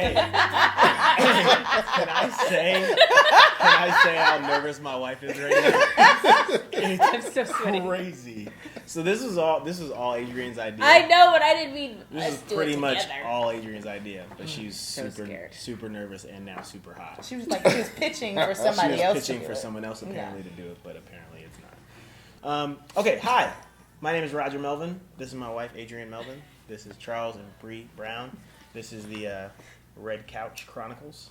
Hey, can I say how nervous my wife is right now? I'm so sweaty. Crazy. So this was all Adrian's idea. I know, but I didn't mean This is pretty much all Adrian's idea, but she's So super scared. super nervous and now super hot. She was pitching for somebody She else. was pitching to do for it. someone else apparently to do it, but apparently it's not. Okay, hi. My name is Roger Melvin. This is my wife, Adrian Melvin. This is Charles and Bree Brown. This is the Red Couch Chronicles.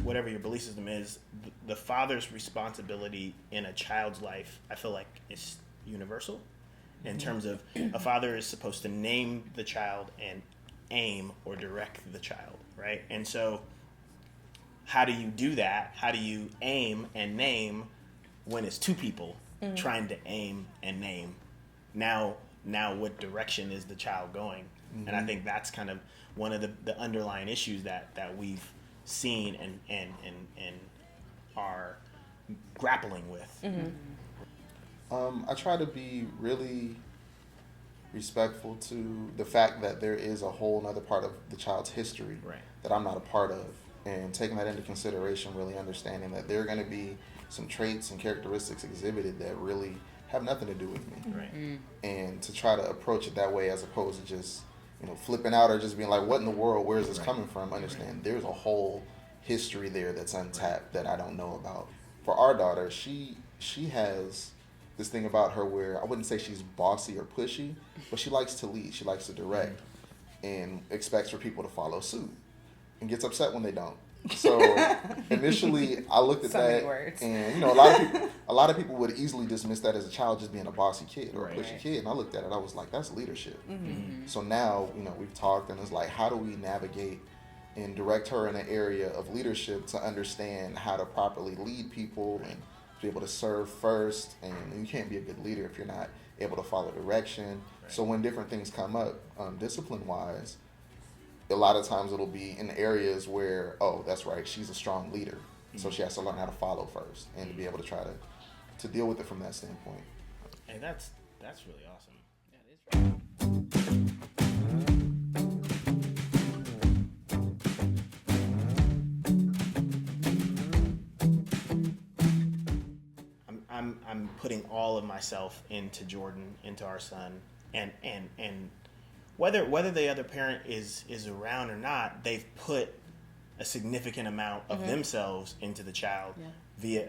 Whatever your belief system is, the father's responsibility in a child's life, I feel like, is universal. In terms of a father is supposed to name the child and aim or direct the child, right? And so how do you do that? How do you aim and name when it's two people trying to aim and name? Now what direction is the child going? And I think that's kind of one of the underlying issues that we've seen and are grappling with. I try to be really respectful to the fact that there is a whole other part of the child's history that I'm not a part of, and taking that into consideration, really understanding that there are going to be some traits and characteristics exhibited that really have nothing to do with me, and to try to approach it that way as opposed to just flipping out or just being like, what in the world, where is this coming from? Understand there's a whole history there that's untapped that I don't know about. For our daughter, she has this thing about her where I wouldn't say she's bossy or pushy, but she likes to lead, she likes to direct, and expects for people to follow suit, and gets upset when they don't. So initially, I looked at that, and a lot of people would easily dismiss that as a child just being a bossy kid or a pushy kid, and I looked at it, I was like, that's leadership. So now, we've talked, and it's like, how do we navigate and direct her in an area of leadership to understand how to properly lead people and be able to serve first, and you can't be a good leader if you're not able to follow direction. So when different things come up, discipline-wise, a lot of times it'll be in areas where, oh, that's right, she's a strong leader, so she has to learn how to follow first and to be able to try to deal with it from that standpoint. And that's really awesome. That is right. I'm putting all of myself into Jordan, into our son, and whether the other parent is around or not, they've put a significant amount of themselves into the child via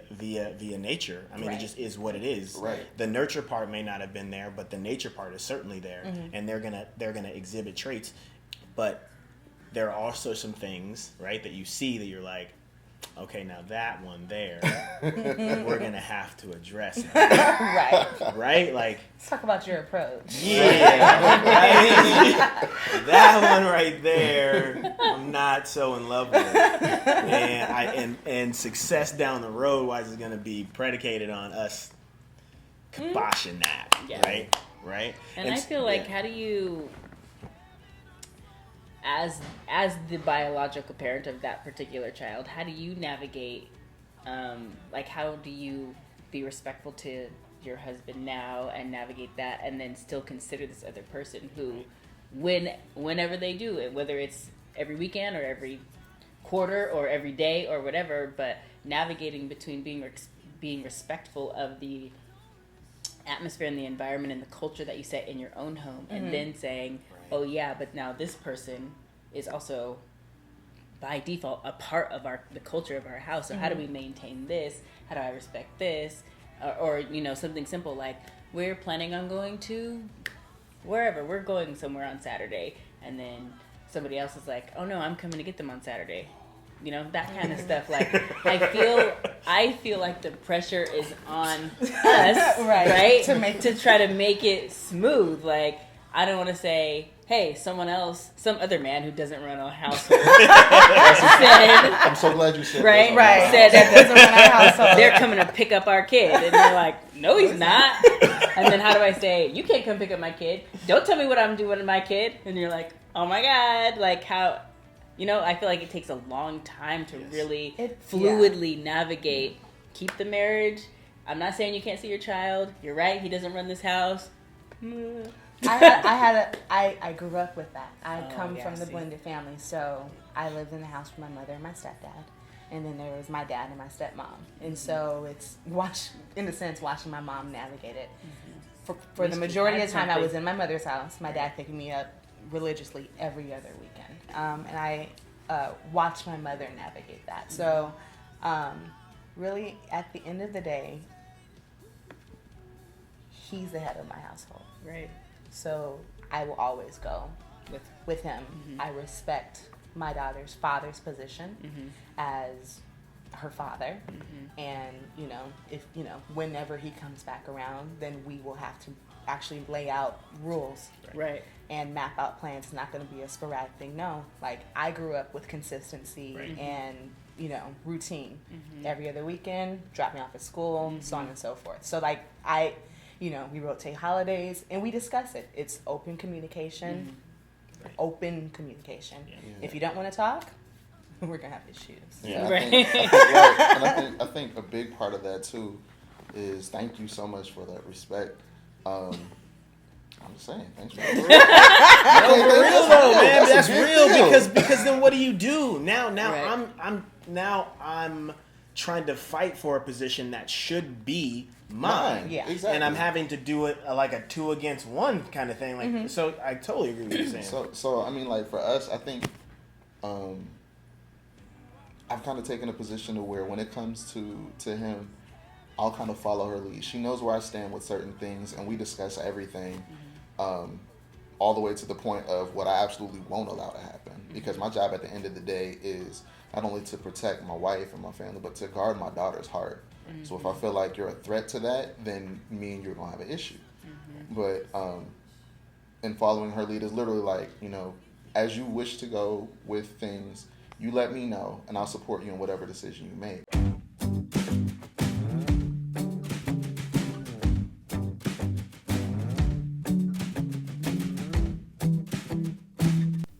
nature. I mean, it just is what it is. Right. The nurture part may not have been there, but the nature part is certainly there, and they're gonna exhibit traits. But there are also some things, right, that you see that you're like, okay, now that one there, we're gonna have to address that. Right? Like, Let's talk about your approach. Yeah. That one right there, I'm not so in love with. And success down the road wise is gonna be predicated on us kiboshing that. Right? And I feel like, how do you, as the biological parent of that particular child, how do you navigate, how do you be respectful to your husband now and navigate that, and then still consider this other person who, whenever they do it, whether it's every weekend or every quarter or every day or whatever, but navigating between being respectful of the atmosphere and the environment and the culture that you set in your own home, and then saying, oh yeah, but now this person is also by default a part of the culture of our house. So how do we maintain this? How do I respect this? Or something simple like, we're planning on going to wherever. We're going somewhere on Saturday, and then somebody else is like, oh no, I'm coming to get them on Saturday. That kind of stuff. Like, I feel like the pressure is on us, right? To try to make it smooth. Like, I don't want to say, hey, some other man who doesn't run a household said, I'm so glad you said right, that. said that doesn't run our household. They're coming to pick up our kid, and they're like, no, he's not. And then how do I say, you can't come pick up my kid? Don't tell me what I'm doing to my kid. And you're like, oh my God, like how. I feel like it takes a long time to really fluidly navigate, keep the marriage. I'm not saying you can't see your child. You're right, he doesn't run this house. I grew up with that. I come from the blended family, so I lived in the house with my mother and my stepdad, and then there was my dad and my stepmom, and so it's watching my mom navigate it. For the majority of the time, I was in my mother's house. My dad picking me up religiously every other weekend, and I watched my mother navigate that. So, really, at the end of the day, he's the head of my household. Right. So I will always go with him. Mm-hmm. I respect my daughter's father's position as her father. Mm-hmm. And, if, whenever he comes back around, then we will have to actually lay out rules. Right. And map out plans. It's not going to be a sporadic thing. No. Like, I grew up with consistency and, routine. Mm-hmm. Every other weekend, drop me off at school, so on and so forth. So, like, we rotate holidays, and we discuss it. It's open communication. Right. Open communication. Yeah. If you don't want to talk, we're going to have issues. Yeah, So. I think a big part of that, too, is thank you so much for that respect. I'm just saying, thanks for that. No, for real though, man. That's real because then what do you do? Now I'm trying to fight for a position that should be mine. Yeah. Exactly. And I'm having to do it like a 2 against 1 kind of thing. Like so I totally agree with what you're saying. So I mean, like, for us, I think I've kind of taken a position to where when it comes to him, I'll kind of follow her lead. She knows where I stand with certain things, and we discuss everything, all the way to the point of what I absolutely won't allow to happen. Because my job at the end of the day is not only to protect my wife and my family, but to guard my daughter's heart. Mm-hmm. So if I feel like you're a threat to that, then me and you're going to have an issue. Mm-hmm. But in following her lead is literally like, as you wish to go with things, you let me know, and I'll support you in whatever decision you make.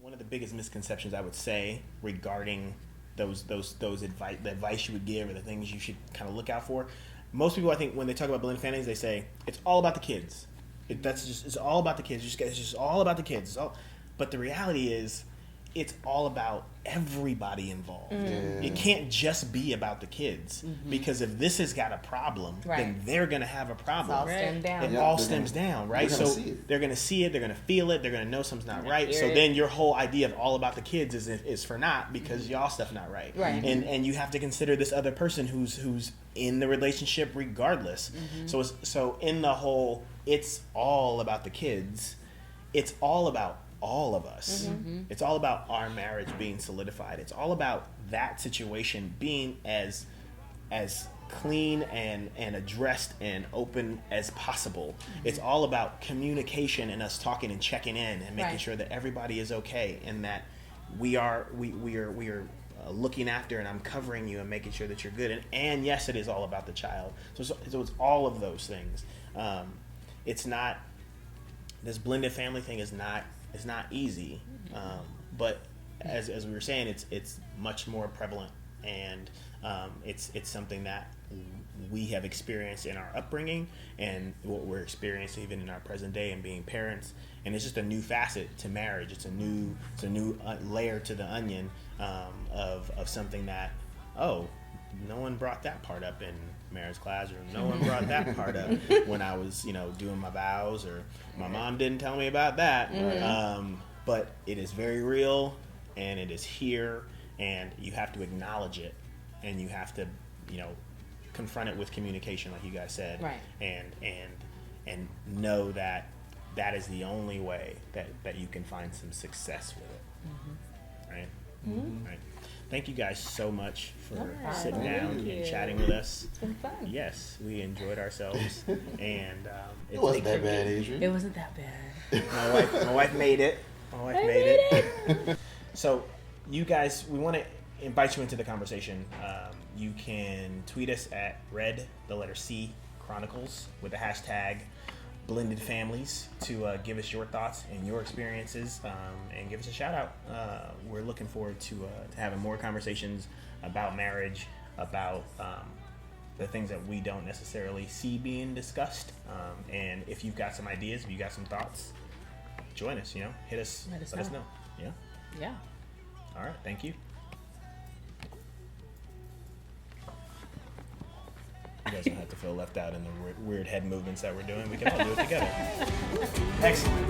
One of the biggest misconceptions I would say regarding the advice you would give or the things you should kind of look out for. Most people, I think, when they talk about blended families, they say it's all about the kids. It's all about the kids. It's just all about the kids. But the reality is, it's all about everybody involved. Mm. It can't just be about the kids, because if this has got a problem, then they're going to have a problem. It all stems down, right? So they're going to see it, they're going to feel it, they're going to know something's not right. So then your whole idea of all about the kids is for naught, because y'all stuff not right. And you have to consider this other person who's in the relationship regardless. So in the whole, it's all about the kids, it's all about all of us. It's all about our marriage being solidified. It's all about that situation being as clean and addressed and open as possible. It's all about communication and us talking and checking in and making sure that everybody is okay, and that we are looking after, and I'm covering you and making sure that you're good. And yes, it is all about the child. So it's all of those things. It's not, this blended family thing is not easy, but as we were saying, it's much more prevalent, and it's something that we have experienced in our upbringing, and what we're experiencing even in our present day and being parents. And it's just a new facet to marriage. It's a new layer to the onion of something that, no one brought that part up in marriage class, or no one brought that part up when I was, doing my vows, or my mom didn't tell me about that. But it is very real, and it is here, and you have to acknowledge it, and you have to, confront it with communication, like you guys said, and know that is the only way that you can find some success with it, right? Right. Thank you guys so much for sitting down and chatting with us. It's been fun. Yes, we enjoyed ourselves, and it wasn't that bad, Adrian. It wasn't that bad. My wife made it. My wife made it. So, you guys, we want to invite you into the conversation. You can tweet us at Chronicles with the hashtag blended families to give us your thoughts and your experiences, and give us a shout out. We're looking forward to having more conversations about marriage, about the things that we don't necessarily see being discussed. And if you've got some ideas, if you got some thoughts, join us. Hit us. Let us know. Yeah. Yeah. All right. Thank you. You guys don't have to feel left out in the weird head movements that we're doing. We can all do it together. Excellent.